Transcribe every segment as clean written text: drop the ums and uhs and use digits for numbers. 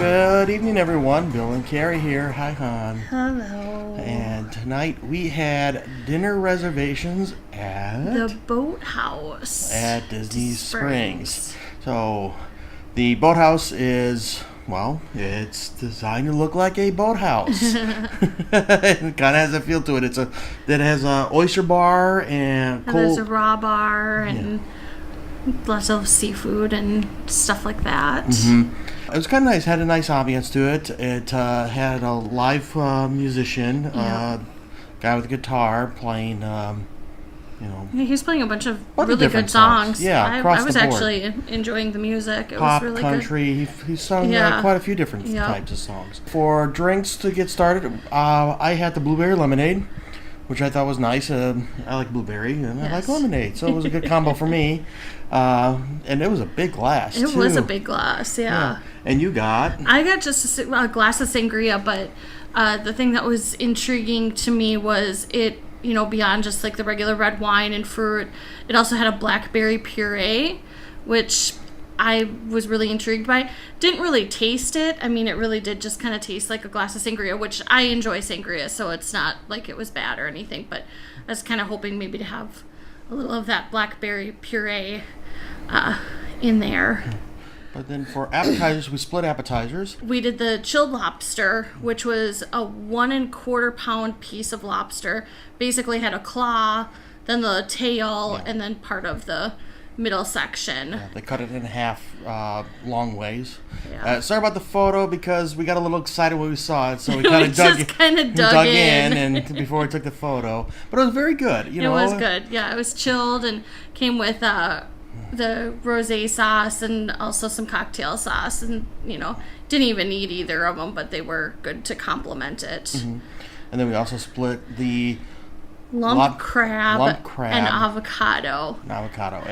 Good evening, everyone. Bill and Carrie here. Hi, hon. Hello. And tonight we had dinner reservations The Boathouse at Disney Springs. So the Boathouse is, well, it's designed to look like a boathouse. It kind of has a feel to it. It has a oyster bar and there's a raw bar and lots of seafood and stuff like that. It was kind of nice. Had a nice ambience to it. It had a live musician, guy with a guitar playing. He was playing a bunch of Bunch of really different good songs. Yeah, across I was the board. actually enjoying the music. It Pop, was really country. He sung quite a few different types of songs. For drinks to get started, I had the blueberry lemonade, which I thought was nice. I like blueberry and I like lemonade, so it was a good combo for me. And it was a big glass. It was a big glass, yeah. And you got? I got just a glass of sangria, but the thing that was intriguing to me was it, beyond just like the regular red wine and fruit, it also had a blackberry puree, which I was really intrigued by. Didn't really taste it. I mean, it really did just kind of taste like a glass of sangria, which I enjoy sangria, so it's not like it was bad or anything, but I was kind of hoping maybe to have a little of that blackberry puree in there. But then for appetizers, we split appetizers. We did the chilled lobster, which was a 1 1/4 pound piece of lobster. Basically had a claw, then the tail, and then part of the middle section. Yeah, they cut it in half long ways. Yeah. Sorry about the photo because we got a little excited when we saw it, so we kind of dug in and before we took the photo. But it was very good. It was good. Yeah, it was chilled and came with the rosé sauce and also some cocktail sauce, and didn't even need either of them, but they were good to complement it. Mm-hmm. And then we also split the lump crab and avocado. And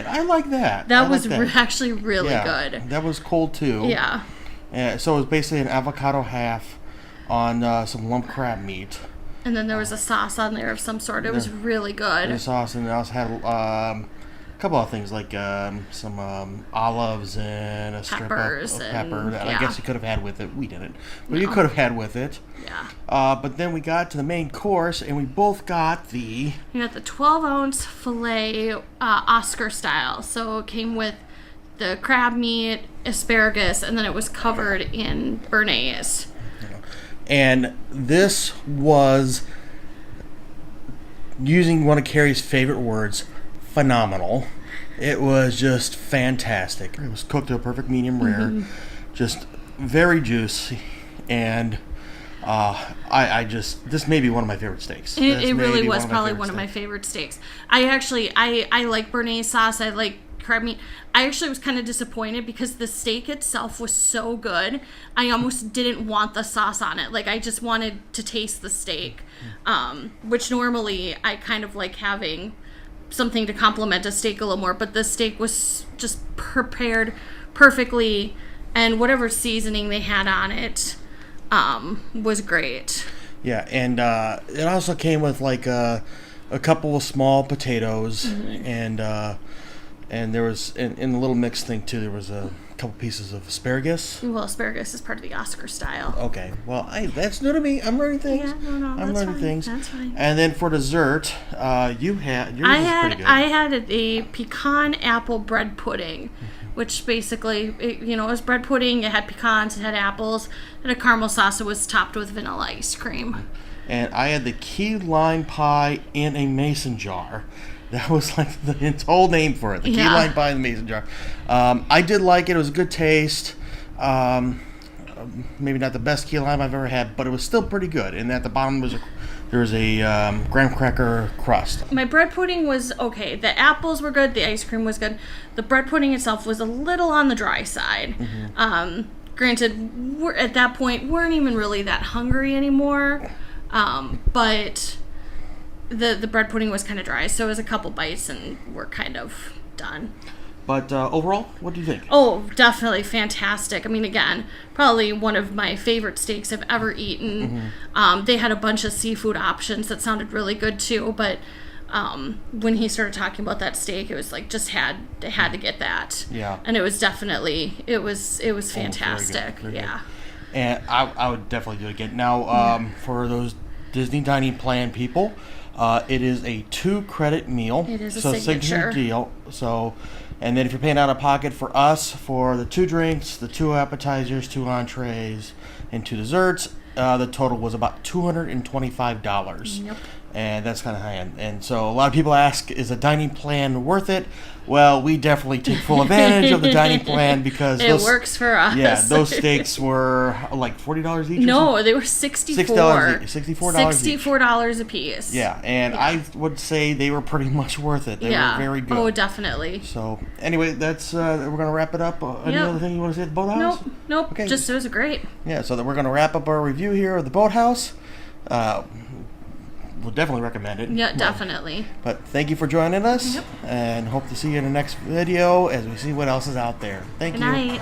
I like that. That was actually really good. That was cold too. Yeah. So it was basically an avocado half on some lump crab meat. And then there was a sauce on there of some sort. It was really good. The sauce, and it also had a couple of things like some olives and a strip of pepper that I guess you could have had with it. We didn't, but you could have had with it. Yeah. But then we got to the main course, and we both got the 12-ounce filet Oscar style. So it came with the crab meat, asparagus, and then it was covered in béarnaise. And this was, using one of Carrie's favorite words, phenomenal. It was just fantastic. It was cooked to a perfect medium rare, just very juicy, and this may be one of my favorite steaks. It really was probably one of my favorite steaks. I like béarnaise sauce. I like crab meat. I actually was kind of disappointed because the steak itself was so good. I almost didn't want the sauce on it. Like, I just wanted to taste the steak, which normally I kind of like having something to complement a steak a little more, but the steak was just prepared perfectly, and whatever seasoning they had on it was great. Yeah, and it also came with like a couple of small potatoes, and there was in the little mix thing too, there was a couple pieces of asparagus. Well, asparagus is part of the Oscar style. Okay, well, that's new to me. I'm learning things. Yeah, no, I'm learning things. That's fine. And then for dessert, yours was pretty good. I had a pecan apple bread pudding, which basically, it was bread pudding. It had pecans, it had apples, and a caramel sauce. It was topped with vanilla ice cream. And I had the key lime pie in a mason jar. That was like its whole name for it. The key lime pie in the mason jar. I did like it. It was a good taste. Maybe not the best key lime I've ever had, but it was still pretty good. And at the bottom there was a graham cracker crust. My bread pudding was okay. The apples were good. The ice cream was good. The bread pudding itself was a little on the dry side. Granted, we're at that point weren't even really that hungry anymore. But the bread pudding was kind of dry, so it was a couple bites and we're kind of done. But overall, what do you think? Oh, definitely fantastic. I mean, again, probably one of my favorite steaks I've ever eaten. They had a bunch of seafood options that sounded really good too, but when he started talking about that steak, it was like just had to get that. Yeah. And it was definitely it was fantastic. Very good. Yeah. And I would definitely do it again. Now, for those Disney Dining Plan people, it is a 2-credit meal. It is a signature deal. So, and then if you're paying out of pocket for us for the 2 drinks, the 2 appetizers, 2 entrees, and 2 desserts, the total was about $225. Yep. And that's kind of high end. And so a lot of people ask, is a dining plan worth it? Well, we definitely take full advantage of the dining plan because it works for us. Yeah, those steaks were like $40 each. No, they were $64. $64 a piece. Yeah, and I would say they were pretty much worth it. They were very good. Oh, definitely. So anyway, that's we're gonna wrap it up. Any other thing you want to say at the Boathouse? Nope. Okay. Just it was great. Yeah, so that we're gonna wrap up our review here of the Boathouse. We'll definitely recommend it. Yeah, definitely. But thank you for joining us, and hope to see you in the next video as we see what else is out there. Thank you. Good night.